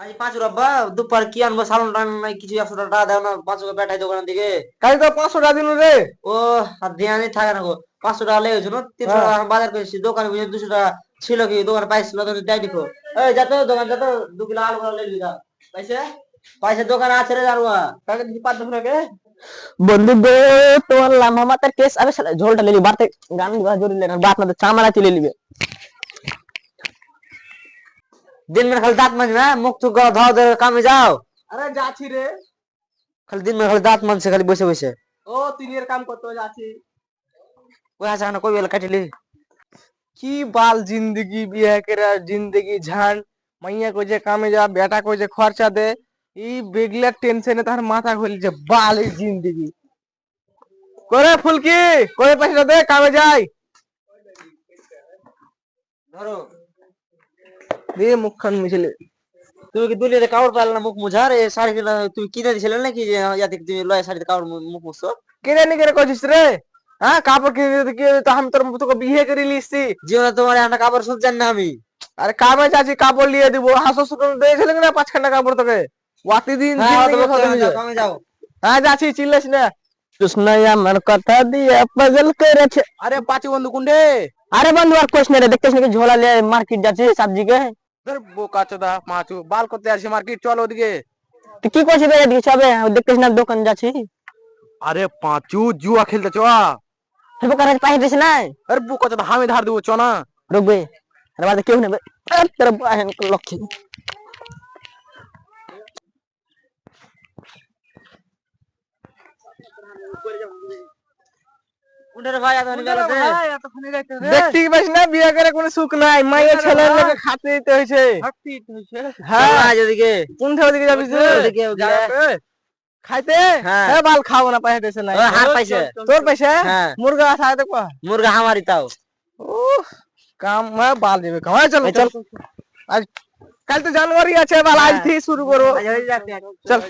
আজ 5 রব্বা দুপার কি আনবো সালন টান নাই কিছু 100 টাকা দাও না 500 বেটাই দোকান দিকে কাল তো 500 টাকা দিন রে। ও আর ধ্যানই থাকে না গো 500 টাকা লেগেছে না 300 টাকা এখন বাজার করেছি দোকানে বুঝে 200 টাকা ছিল কি দোকানে পাইছিল তো দেয় দিকো এই যা তো দোকান যা তো 2 কিলো আলু করে লেবি দা পয়সা পয়সা দোকানে আছে রে জারুয়া কাকে দিছি 500 টাকা। বন্ধু গো তোমার লাম্বা মাথার কেস আবে শালা ঝোলটা লেলি বাড়তে গান দিবা জোরে লেনা বাত না চামড়া চলে লিবে। দিন में খালি দাঁত মাঝ না মুখ তো ধাও ধরে কামে যাও আরে যাচ্ছি রে। খালি দিন में খালি দাঁত মানছে খালি বসে বসে ও তিনের কাম করতে যাচ্ছি। ওই আছে না কই বেলা কাটিলি কি বাল जिंदगी বিয়ে করে जिंदगी ঝান মাইয়া কই যে কামে যা বেটা কই যে খরচা দে এই বেগলার টেনশনে তার মাথা খুলছে বাল এই जिंदगी করে ফুলকি করে পয়সা দে কামে যাই ধরো দিয়ে মুখখান মিছিলে। তুমি কি দুলিয়াতে কাপড় পাইলে না মুখ মুছার এই শাড়ি কিনা তুমি কিনে দিছিলে নাকি যে ইয়াতে তুমি লয় শাড়িতে কাপড় মুখ মুছছো কেনে নি করে কইছিস রে? হ্যাঁ কাপড় কিনে দিতে কি তো আমি তোর তোকে বিয়ে করে লিসছি। জীবনে তোমার একটা কাপড় সব জানি না আমি আরে কামে যাচ্ছি কাপড় লিয়ে দিব হাসো সুতো দিয়েছিলেন না 5খানা কাপড় তোকে ওয়াতি দিন হ্যাঁ জিন্দগি খতম হয়ে যায়। কামে যাও হ্যাঁ যাচ্ছি চিল্লাস না। কৃষ্ণাই আমার কথা দিয়ে পাগল করেছে। আরে পাঁচি বন্ধু কুন্ডে আরে বন্ধু আর কোশ না রে দেখতেছ নাকি ঝোলা লিয়ে মার্কেট যাচ্ছে সবজি কে। ধর বোকা চোদা মাছু বাল করতে আসি মার্কেট চল ওদিকে। তুই কি করছিস রে এদিকে যাবে দেখতেছ না দোকান যাচ্ছি। আরে পাঁচু জুয়া খেলতে চ। হেবো করে পাই দিছ না আরে বোকা চোদা আমি ধার দেবো চ না। রুকবে আরে বাদ কেউ নেবে তোর বাহেন লক্ষ্মী। উন্ডারে ভাই আদনি বেলাতে দেখতে পাইছ না বিয়ে করে কোনো সুখ নাই মায়ের ছেলের লাগে খাতে দিতে হইছে। হ্যাঁ ওদিকে কোন থেকে ওদিকে যাবি তুই? ওদিকে ওদিকে খাইতে হ্যাঁ। হ্যাঁ বাল খাবো না পাইছে দেছে নাই ও হার পাইছে তোর পয়সা হ্যাঁ। মুরগা খাইতে কো মুরগা হামারি তাও কাম বাল দেবে কামাই চল চল। আজ কাল তো জানুয়ারি আছে বাল আজ থেকে শুরু করো আজ হয়ে যাচ্ছে চল।